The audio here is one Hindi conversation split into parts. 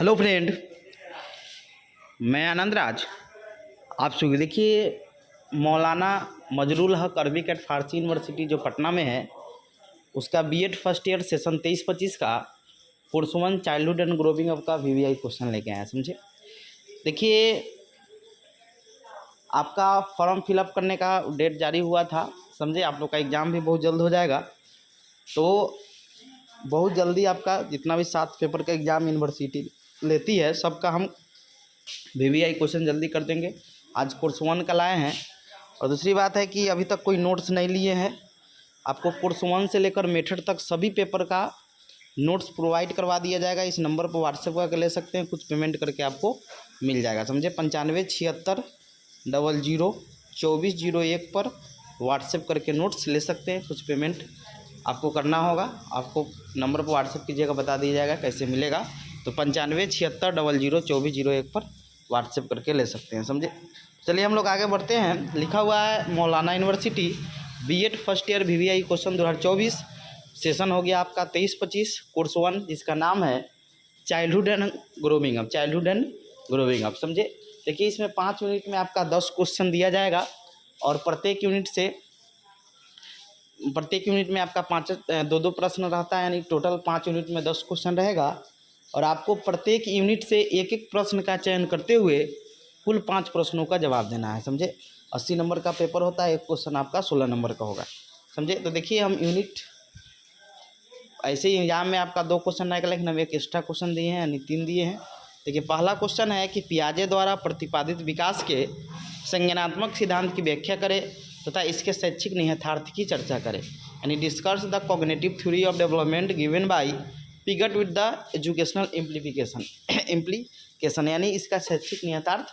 हेलो फ्रेंड, मैं आनंद राज। आप सुनिए, देखिए मौलाना मजरूल हक अरबिक एट फारसी यूनिवर्सिटी जो पटना में है, उसका बीएड फर्स्ट ईयर सेशन 23-25 का course 1 childhood and growing up का वीवीआई क्वेश्चन लेके आया। समझे, देखिए आपका फॉर्म फिलअप करने का डेट जारी हुआ था। समझे, आप लोग का एग्ज़ाम भी बहुत जल्द हो जाएगा, तो बहुत जल्दी आपका जितना भी 7 पेपर का एग्ज़ाम यूनिवर्सिटी लेती है सबका हम वीवीआई क्वेश्चन जल्दी कर देंगे। आज कोर्स 1 का लाए हैं। और दूसरी बात है कि अभी तक कोई नोट्स नहीं लिए हैं, आपको कोर्स 1 से लेकर मेथड तक सभी पेपर का नोट्स प्रोवाइड करवा दिया जाएगा। इस नंबर पर व्हाट्सएप करके ले सकते हैं, कुछ पेमेंट करके आपको मिल जाएगा। समझे, 9576002401 पर व्हाट्सएप करके नोट्स ले सकते हैं। कुछ पेमेंट आपको करना होगा, आपको नंबर पर व्हाट्सएप कीजिएगा, बता दिया जाएगा कैसे मिलेगा। तो 9576002401 पर व्हाट्सएप करके ले सकते हैं। समझे, चलिए हम लोग आगे बढ़ते हैं। लिखा हुआ है Maulana university BEd first year VVI question 2024, session हो गया आपका 23-25, कोर्स 1 जिसका नाम है childhood and growing up. Childhood and growing up. समझे, देखिए इसमें 5 यूनिट में आपका 10 क्वेश्चन दिया जाएगा और प्रत्येक यूनिट में आपका 2-2 प्रश्न रहता है, यानी टोटल 5 यूनिट में 10 क्वेश्चन रहेगा। और आपको प्रत्येक यूनिट से एक एक प्रश्न का चयन करते हुए कुल 5 प्रश्नों का जवाब देना है। समझे, 80 नंबर का पेपर होता है, एक क्वेश्चन आपका 16 नंबर का होगा। समझे, तो देखिए हम यूनिट ऐसे ही एग्जाम में आपका 2 क्वेश्चन आएगा, लेकिन हम एक एक्स्ट्रा क्वेश्चन दिए हैं, यानी 3 दिए हैं। देखिए पहला क्वेश्चन है कि पियाजे द्वारा प्रतिपादित विकास के संज्ञानात्मक सिद्धांत की व्याख्या करें तथा इसके शैक्षिक निहितार्थ की चर्चा करें, यानी discuss the cognitive theory of development given by Piggott with the educational implication, यानी इसका शैक्षिक निहितार्थ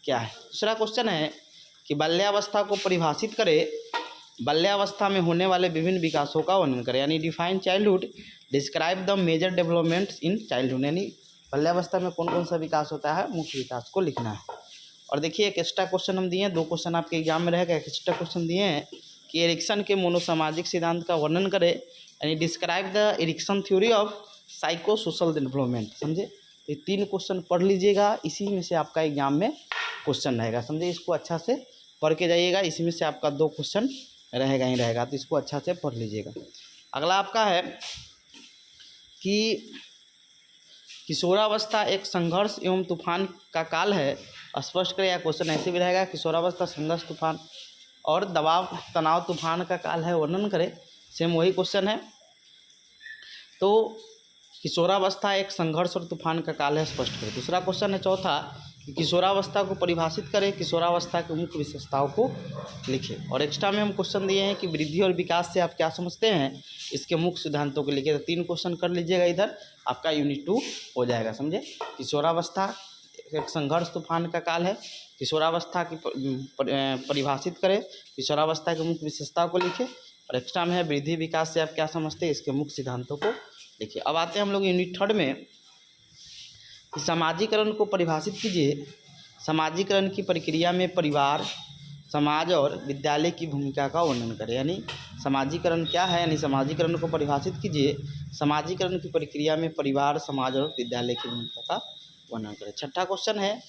क्या है। दूसरा क्वेश्चन है कि बाल्यावस्था को परिभाषित करें, बाल्यावस्था में होने वाले विभिन्न विकासों का वर्णन करें, यानी define childhood, describe the major developments in childhood, यानी बाल्यावस्था में कौन कौन सा विकास होता है, मुख्य विकास को लिखना है। और देखिए एक एक्स्ट्रा क्वेश्चन हम दिए हैं, 2 क्वेश्चन आपके एग्जाम में रहेगा। एक एक्स्ट्रा क्वेश्चन दिए हैं कि एरिक्सन के मोनोसामाजिक सिद्धांत का वर्णन करें, यानी describe the Ericsson theory of psycho social development. समझे, ये 3 क्वेश्चन पढ़ लीजिएगा, इसी में से आपका एग्जाम में क्वेश्चन रहेगा। समझे, इसको अच्छा से पढ़ के जाइएगा, इसी में से आपका 2 क्वेश्चन रहेगा ही रहेगा, तो इसको अच्छा से पढ़ लीजिएगा। अगला आपका है कि किशोरावस्था एक संघर्ष एवं तूफान का काल है, स्पष्ट करें। या क्वेश्चन ऐसे भी रहेगा, किशोरावस्था संघर्ष तूफान और दबाव तनाव तूफान का काल है, वर्णन करें। सेम वही क्वेश्चन है। तो किशोरावस्था एक संघर्ष और तूफान का काल है, स्पष्ट करें। दूसरा क्वेश्चन है चौथा कि किशोरावस्था को परिभाषित करें, किशोरावस्था की मुख्य विशेषताओं को लिखें। और एक्स्ट्रा में हम क्वेश्चन दिए हैं कि वृद्धि और विकास से आप क्या समझते हैं, इसके मुख्य सिद्धांतों को लिखिए। तो 3 क्वेश्चन कर लीजिएगा, इधर आपका यूनिट 2 हो जाएगा। समझे, किशोरावस्था एक संघर्ष तूफान का काल है, किशोरावस्था की परिभाषित करें, किशोरावस्था की मुख्य विशेषताओं को लिखें। और एक्स्ट्रा में है वृद्धि विकास से आप क्या समझते हैं, इसके मुख्य सिद्धांतों को देखिए। अब आते हैं हम लोग यूनिट 3 में, समाजीकरण को परिभाषित कीजिए। समाजीकरण की प्रक्रिया में परिवार, समाज और विद्यालय की भूमिका का वर्णन करें, यानी समाजीकरण क्या है, यानी समाजीकरण को परिभाषित कीजिए। समाजीकरण की प्रक्रिया में परिवार, समाज और विद्यालय की भूमिका का वर्णन करें। छठा क्वेश्चन है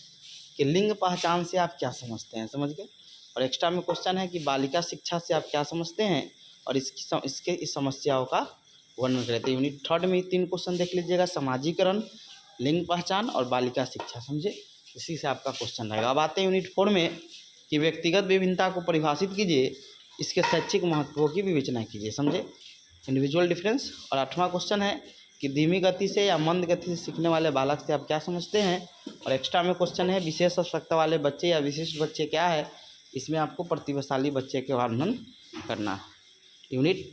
कि लिंग पहचान से आप क्या समझते हैं, समझ गए। और एक्स्ट्रा में क्वेश्चन है कि बालिका शिक्षा से आप क्या समझते हैं और इसके इस समस्याओं का वर्णन करें। तो यूनिट 3 में 3 क्वेश्चन देख लीजिएगा, समाजीकरण, लिंग पहचान और बालिका शिक्षा। समझे, इसी से आपका क्वेश्चन रहेगा। अब आते हैं यूनिट 4 में कि व्यक्तिगत विभिन्नता को परिभाषित कीजिए, इसके शैक्षिक महत्वों की विवेचना कीजिए। समझे, इंडिविजुअल डिफरेंस। और 8वां क्वेश्चन है कि धीमी गति से या मंद गति से सीखने वाले बालक से आप क्या समझते हैं। और एक्स्ट्रा में क्वेश्चन है विशेष आवश्यकता वाले बच्चे या विशिष्ट बच्चे क्या है, इसमें आपको प्रतिभाशाली बच्चे के वर्णन करना है। यूनिट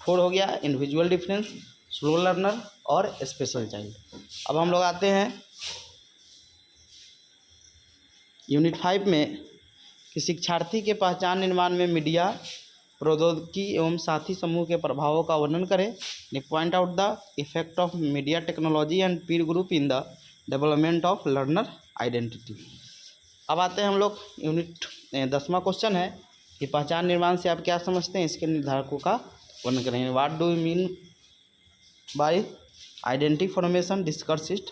4 हो गया, इंडिविजुअल डिफरेंस, स्लो लर्नर और स्पेशल चाइल्ड। अब हम लोग आते हैं यूनिट 5 में कि शिक्षार्थी के पहचान निर्माण में मीडिया, प्रौद्योगिकी एवं साथी समूह के प्रभावों का वर्णन करें। Point out the effect of media technology and peer group in the development of learner identity. अब आते हैं हम लोग यूनिट 10वां क्वेश्चन है कि पहचान निर्माण से आप क्या समझते हैं, इसके निर्धारकों का वर्णन करेंगे। What do you mean by identity formation, discuss it.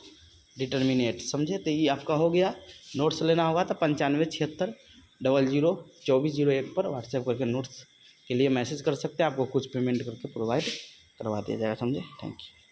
Determinate. समझे? तो ये आपका हो गया। नोट्स लेना होगा तो 9576002401 पर व्हाट्सएप करके नोट्स के लिए मैसेज कर सकते हैं। आपको कुछ पेमेंट करके प्रोवाइड करवा दिया जाएगा। समझे? Thank you.